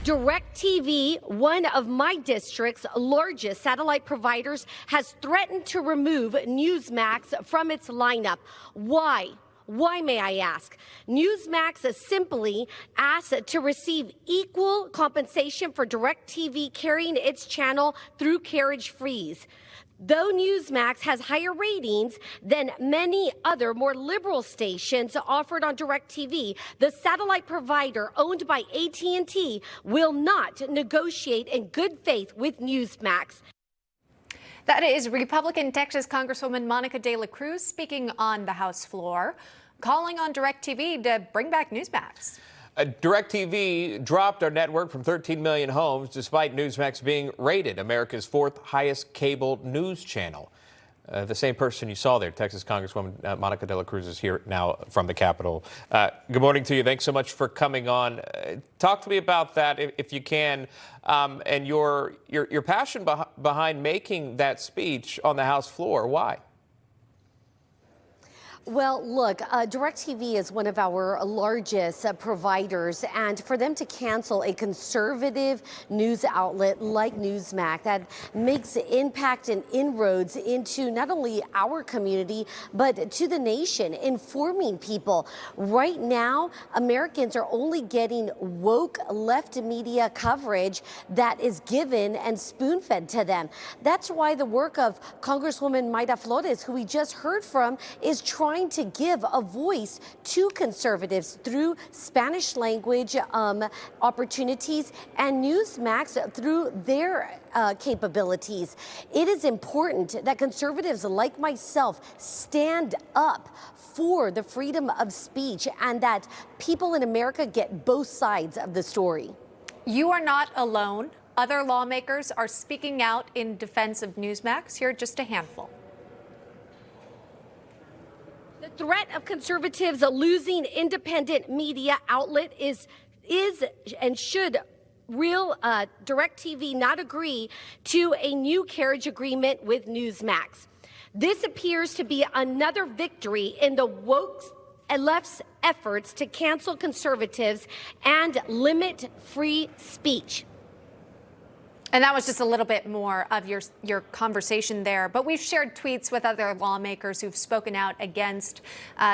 DirecTV, one of my district's largest satellite providers, has threatened to remove Newsmax from its lineup. Why? Why, may I ask? Newsmax simply asked to receive equal compensation for DirecTV carrying its channel through carriage fees. Though Newsmax has higher ratings than many other more liberal stations offered on DirecTV, the satellite provider owned by AT&T will not negotiate in good faith with Newsmax. That is Republican Texas Congresswoman Monica de la Cruz speaking on the House floor, calling on DirecTV to bring back Newsmax. DirecTV dropped our network from 13 million homes despite Newsmax being rated America's fourth highest cable news channel. The same person you saw there, Texas Congresswoman Monica de la Cruz, is here now from the Capitol. Good morning to you. Thanks so much for coming on. Talk to me about that, if you can, and your passion behind making that speech on the House floor. Why? Well, look, DirecTV is one of our largest providers, and for them to cancel a conservative news outlet like Newsmax that makes impact and inroads into not only our community, but to the nation, informing people. Right now, Americans are only getting woke left media coverage that is given and spoon-fed to them. That's why the work of Congresswoman Mayra Flores, who we just heard from, is trying to give a voice to conservatives through Spanish language opportunities and Newsmax through their capabilities. It is important that conservatives like myself stand up for the freedom of speech and that people in America get both sides of the story. You are not alone. Other lawmakers are speaking out in defense of Newsmax. Here are just a handful. The threat of conservatives losing independent media outlet is and should DirecTV not agree to a new carriage agreement with Newsmax. This appears to be another victory in the woke left's efforts to cancel conservatives and limit free speech. And that was just a little bit more of your conversation there. But we've shared tweets with other lawmakers who've spoken out against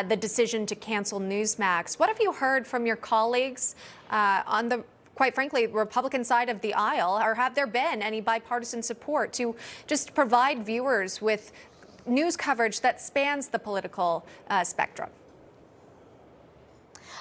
the decision to cancel Newsmax. What have you heard from your colleagues on the, quite frankly, Republican side of the aisle? Or have there been any bipartisan support to just provide viewers with news coverage that spans the political spectrum?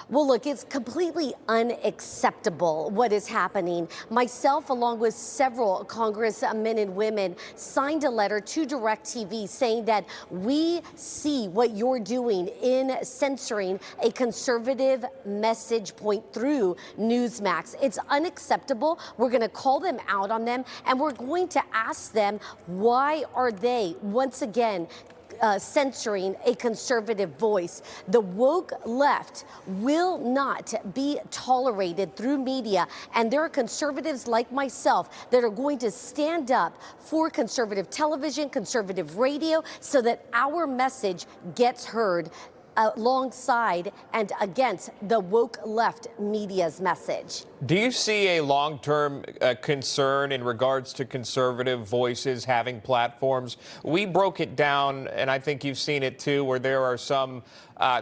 Well, look, it's completely unacceptable what is happening. Myself, along with several congressmen and women, signed a letter to DirecTV saying that we see what you're doing in censoring a conservative message point through Newsmax. It's unacceptable. We're going to call them out on them, and we're going to ask them, why are they once again censoring a conservative voice? The woke left will not be tolerated through media, and there are conservatives like myself that are going to stand up for conservative television, conservative radio, so that our message gets heard alongside and against the woke left media's message. Do you see a long-term concern in regards to conservative voices having platforms? We broke it down, and I think you've seen it too, where there are some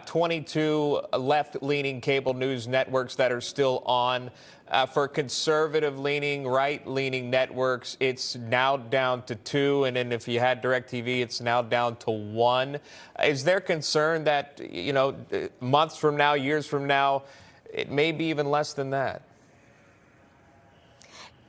22 left-leaning cable news networks that are still on. For conservative-leaning, right-leaning networks, it's now down to 2, and then if you had DirecTV, it's now down to 1. Is there concern that, you know, months from now, years from now, it may be even less than that?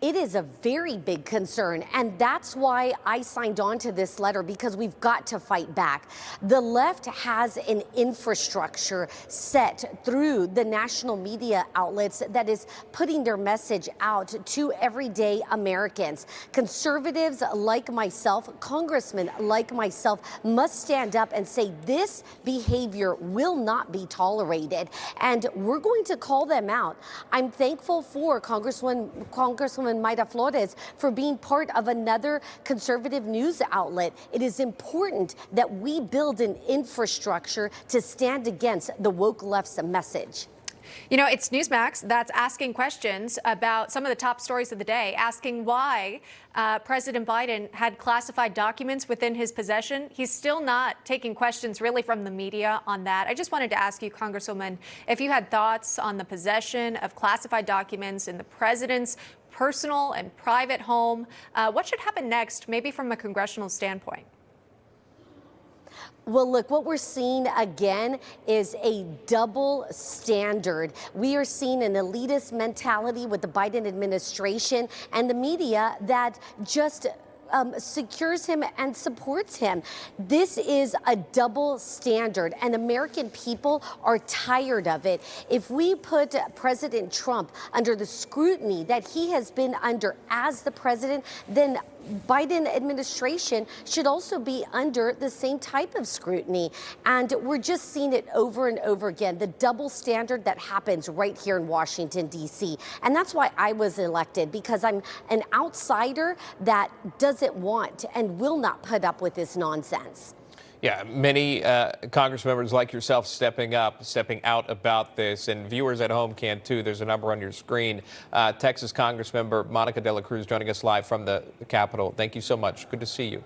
It is a very big concern, and that's why I signed on to this letter, because we've got to fight back. The left has an infrastructure set through the national media outlets that is putting their message out to everyday Americans. Conservatives like myself, congressmen like myself, must stand up and say this behavior will not be tolerated, and we're going to call them out. I'm thankful for Congresswoman Mayra Flores for being part of another conservative news outlet. It is important that we build an infrastructure to stand against the woke left's message. You know, it's Newsmax that's asking questions about some of the top stories of the day, asking why President Biden had classified documents within his possession. He's still not taking questions really from the media on that. I just wanted to ask you, Congresswoman, if you had thoughts on the possession of classified documents in the president's personal and private home. What should happen next, maybe from a congressional standpoint? Well, look, what we're seeing again is a double standard. We are seeing an elitist mentality with the Biden administration and the media that just secures him and supports him. This is a double standard, and American people are tired of it. If we put President Trump under the scrutiny that he has been under as the president, then Biden administration should also be under the same type of scrutiny. And we're just seeing it over and over again, the double standard that happens right here in Washington, D.C. And that's why I was elected, because I'm an outsider that doesn't want and will not put up with this nonsense. Yeah, many Congress members like yourself stepping out about this, and viewers at home can too. There's a number on your screen. Texas Congressmember Monica de la Cruz joining us live from the Capitol. Thank you so much. Good to see you.